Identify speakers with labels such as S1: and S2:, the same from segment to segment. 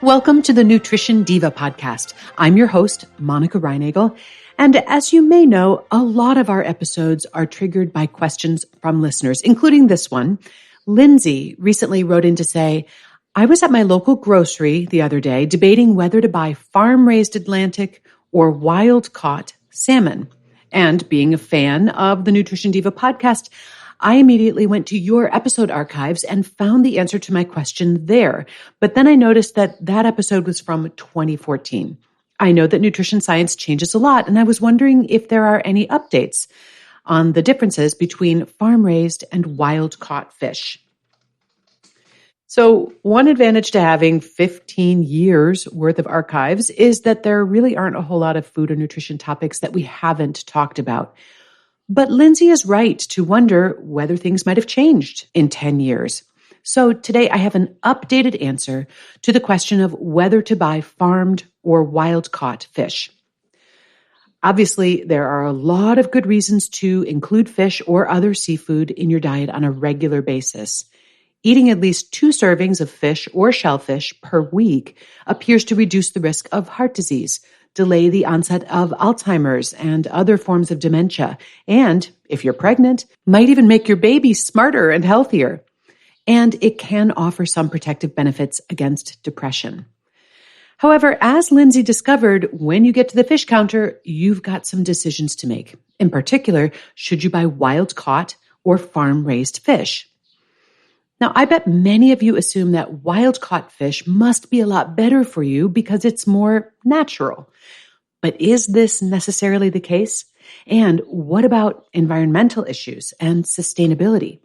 S1: Welcome to the Nutrition Diva podcast. I'm your host, Monica Reinagel. And as you may know, a lot of our episodes are triggered by questions from listeners, including this one. Lindsay recently wrote in to say, I was at my local grocery the other day debating whether to buy farm-raised Atlantic or wild-caught salmon. And being a fan of the Nutrition Diva podcast, I immediately went to your episode archives and found the answer to my question there. But then I noticed that episode was from 2014. I know that nutrition science changes a lot, and I was wondering if there are any updates on the differences between farm-raised and wild-caught fish. So one advantage to having 15 years worth of archives is that there really aren't a whole lot of food or nutrition topics that we haven't talked about. But Lindsay is right to wonder whether things might have changed in 10 years. So today I have an updated answer to the question of whether to buy farmed or wild-caught fish. Obviously, there are a lot of good reasons to include fish or other seafood in your diet on a regular basis. Eating at least 2 servings of fish or shellfish per week appears to reduce the risk of heart disease, delay the onset of Alzheimer's and other forms of dementia, and, if you're pregnant, might even make your baby smarter and healthier. And it can offer some protective benefits against depression. However, as Lindsay discovered, when you get to the fish counter, you've got some decisions to make. In particular, should you buy wild-caught or farm-raised fish? Now, I bet many of you assume that wild-caught fish must be a lot better for you because it's more natural. But is this necessarily the case? And what about environmental issues and sustainability?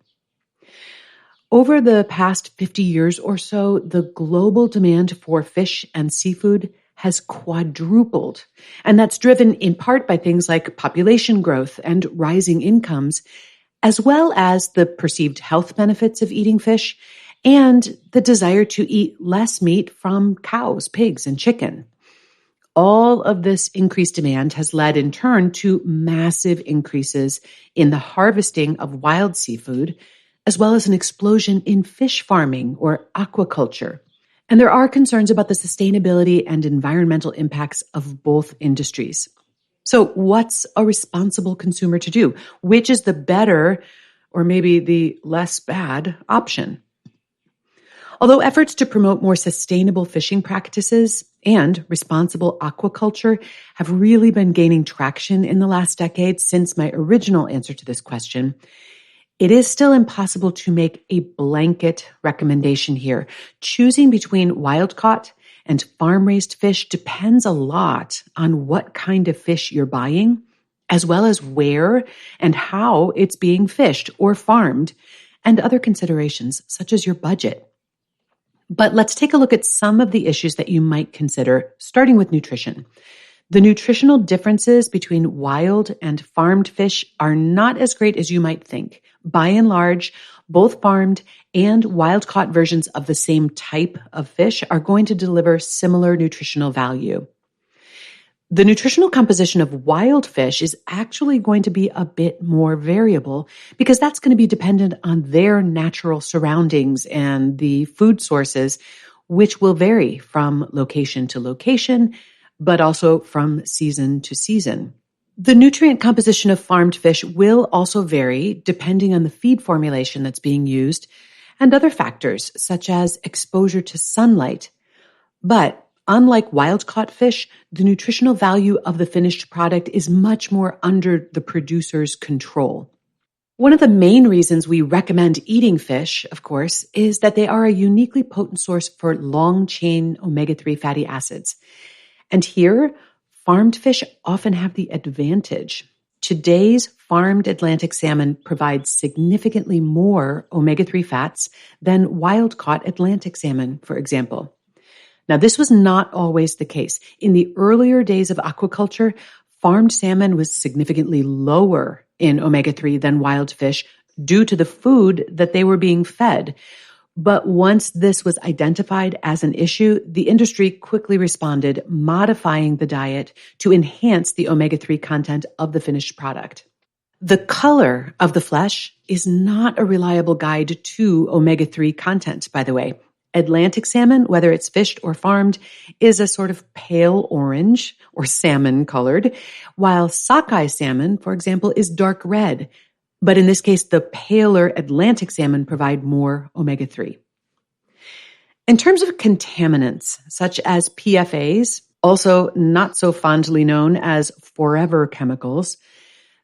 S1: Over the past 50 years or so, the global demand for fish and seafood has quadrupled. And that's driven in part by things like population growth and rising incomes, as well as the perceived health benefits of eating fish and the desire to eat less meat from cows, pigs, and chicken. All of this increased demand has led in turn to massive increases in the harvesting of wild seafood, as well as an explosion in fish farming or aquaculture. And there are concerns about the sustainability and environmental impacts of both industries. So what's a responsible consumer to do? Which is the better, or maybe the less bad, option? Although efforts to promote more sustainable fishing practices and responsible aquaculture have really been gaining traction in the last decade since my original answer to this question, it is still impossible to make a blanket recommendation here. Choosing between wild-caught and farm-raised fish depends a lot on what kind of fish you're buying, as well as where and how it's being fished or farmed, and other considerations such as your budget. But let's take a look at some of the issues that you might consider, starting with nutrition. The nutritional differences between wild and farmed fish are not as great as you might think. By and large, both farmed and wild-caught versions of the same type of fish are going to deliver similar nutritional value. The nutritional composition of wild fish is actually going to be a bit more variable because that's going to be dependent on their natural surroundings and the food sources, which will vary from location to location, but also from season to season. The nutrient composition of farmed fish will also vary depending on the feed formulation that's being used and other factors such as exposure to sunlight. But unlike wild-caught fish, the nutritional value of the finished product is much more under the producer's control. One of the main reasons we recommend eating fish, of course, is that they are a uniquely potent source for long-chain omega-3 fatty acids. And here, farmed fish often have the advantage. Today's farmed Atlantic salmon provides significantly more omega-3 fats than wild-caught Atlantic salmon, for example. Now, this was not always the case. In the earlier days of aquaculture, farmed salmon was significantly lower in omega-3 than wild fish due to the food that they were being fed. But once this was identified as an issue, the industry quickly responded, modifying the diet to enhance the omega-3 content of the finished product. The color of the flesh is not a reliable guide to omega-3 content, by the way. Atlantic salmon, whether it's fished or farmed, is a sort of pale orange or salmon colored, while sockeye salmon, for example, is dark red. But in this case, the paler Atlantic salmon provide more omega-3. In terms of contaminants, such as PFAs, also not so fondly known as forever chemicals,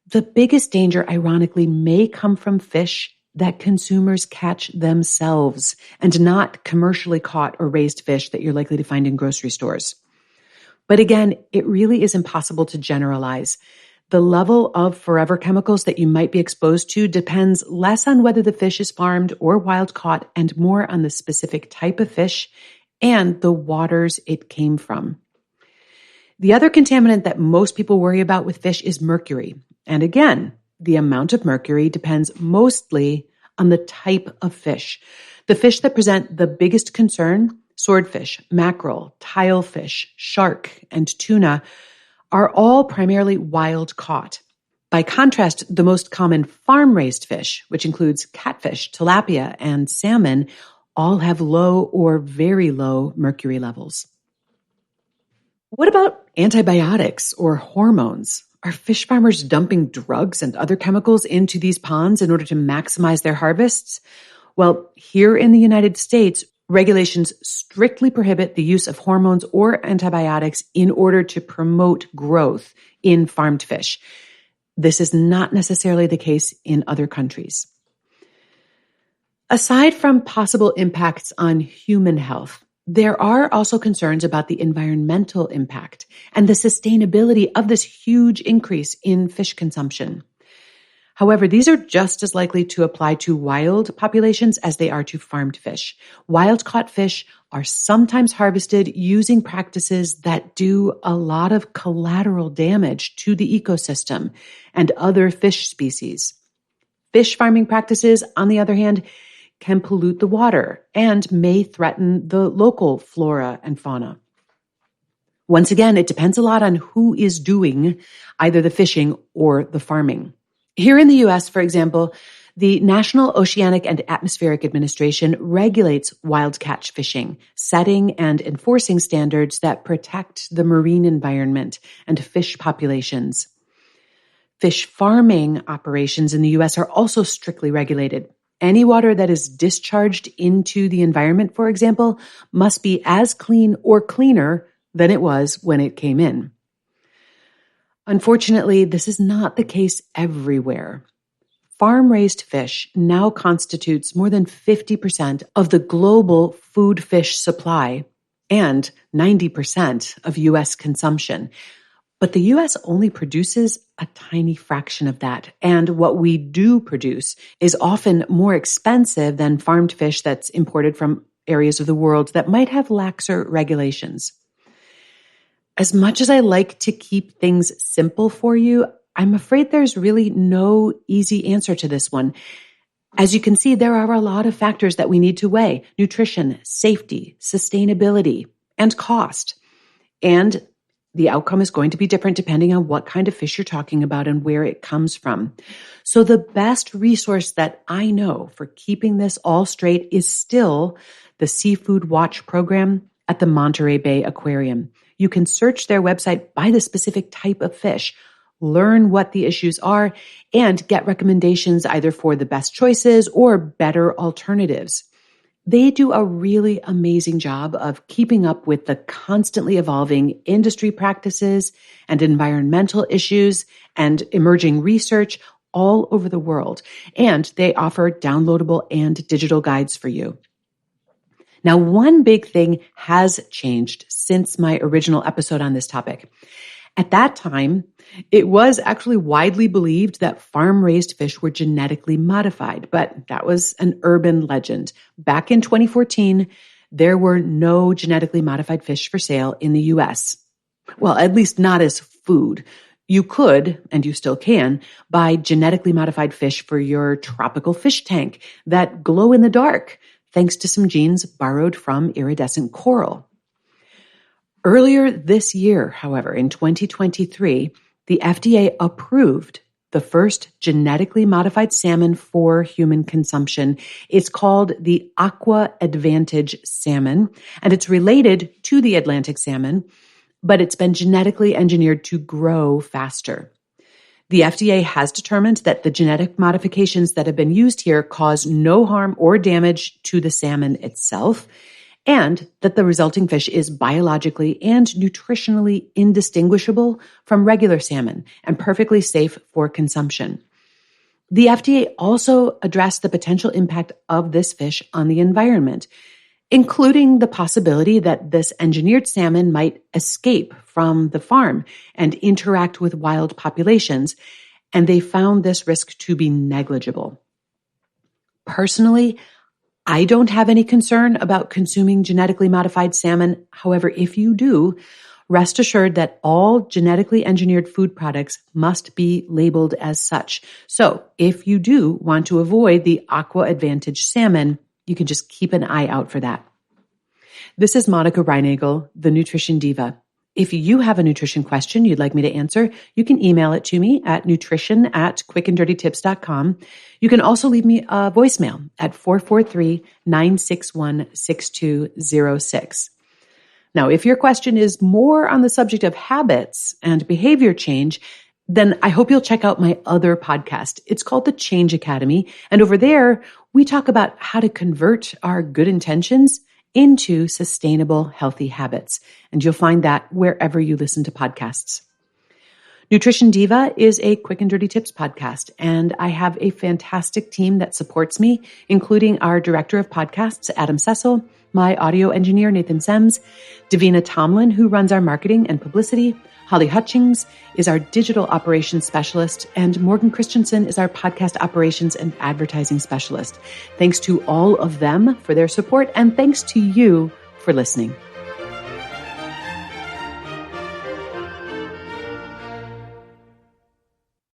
S1: the biggest danger, ironically, may come from fish that consumers catch themselves and not commercially caught or raised fish that you're likely to find in grocery stores. But again, it really is impossible to generalize. The level of forever chemicals that you might be exposed to depends less on whether the fish is farmed or wild caught and more on the specific type of fish and the waters it came from. The other contaminant that most people worry about with fish is mercury. And again, the amount of mercury depends mostly on the type of fish. The fish that present the biggest concern, swordfish, mackerel, tilefish, shark, and tuna, are all primarily wild caught. By contrast, the most common farm-raised fish, which includes catfish, tilapia, and salmon, all have low or very low mercury levels. What about antibiotics or hormones? Are fish farmers dumping drugs and other chemicals into these ponds in order to maximize their harvests? Well, here in the United States, regulations strictly prohibit the use of hormones or antibiotics in order to promote growth in farmed fish. This is not necessarily the case in other countries. Aside from possible impacts on human health, there are also concerns about the environmental impact and the sustainability of this huge increase in fish consumption. However, these are just as likely to apply to wild populations as they are to farmed fish. Wild-caught fish are sometimes harvested using practices that do a lot of collateral damage to the ecosystem and other fish species. Fish farming practices, on the other hand, can pollute the water and may threaten the local flora and fauna. Once again, it depends a lot on who is doing either the fishing or the farming. Here in the U.S., for example, the National Oceanic and Atmospheric Administration regulates wild catch fishing, setting and enforcing standards that protect the marine environment and fish populations. Fish farming operations in the U.S. are also strictly regulated. Any water that is discharged into the environment, for example, must be as clean or cleaner than it was when it came in. Unfortunately, this is not the case everywhere. Farm-raised fish now constitutes more than 50% of the global food fish supply and 90% of U.S. consumption. But the U.S. only produces a tiny fraction of that. And what we do produce is often more expensive than farmed fish that's imported from areas of the world that might have laxer regulations. As much as I like to keep things simple for you, I'm afraid there's really no easy answer to this one. As you can see, there are a lot of factors that we need to weigh: nutrition, safety, sustainability, and cost. And the outcome is going to be different depending on what kind of fish you're talking about and where it comes from. So the best resource that I know for keeping this all straight is still the Seafood Watch program at the Monterey Bay Aquarium. You can search their website by the specific type of fish, learn what the issues are, and get recommendations either for the best choices or better alternatives. They do a really amazing job of keeping up with the constantly evolving industry practices and environmental issues and emerging research all over the world. And they offer downloadable and digital guides for you. Now, one big thing has changed since my original episode on this topic. At that time, it was actually widely believed that farm-raised fish were genetically modified, but that was an urban legend. Back in 2014, there were no genetically modified fish for sale in the U.S. Well, at least not as food. You could, and you still can, buy genetically modified fish for your tropical fish tank that glow in the dark, thanks to some genes borrowed from iridescent coral. Earlier this year, however, in 2023, the FDA approved the first genetically modified salmon for human consumption. It's called the Aqua Advantage salmon, and it's related to the Atlantic salmon, but it's been genetically engineered to grow faster. The FDA has determined that the genetic modifications that have been used here cause no harm or damage to the salmon itself, and that the resulting fish is biologically and nutritionally indistinguishable from regular salmon and perfectly safe for consumption. The FDA also addressed the potential impact of this fish on the environment, including the possibility that this engineered salmon might escape from the farm and interact with wild populations, and they found this risk to be negligible. Personally, I don't have any concern about consuming genetically modified salmon. However, if you do, rest assured that all genetically engineered food products must be labeled as such. So if you do want to avoid the Aqua Advantage salmon, you can just keep an eye out for that. This is Monica Reinagel, the Nutrition Diva. If you have a nutrition question you'd like me to answer, you can email it to me at nutrition@quickanddirtytips.com. You can also leave me a voicemail at 443-961-6206. Now, if your question is more on the subject of habits and behavior change, then I hope you'll check out my other podcast. It's called The Change Academy. And over there, we talk about how to convert our good intentions into sustainable, healthy habits. And you'll find that wherever you listen to podcasts. Nutrition Diva is a Quick and Dirty Tips podcast, and I have a fantastic team that supports me, including our director of podcasts, Adam Cecil, my audio engineer, Nathan Sems, Davina Tomlin, who runs our marketing and publicity, Holly Hutchings is our digital operations specialist, and Morgan Christensen is our podcast operations and advertising specialist. Thanks to all of them for their support, and thanks to you for listening.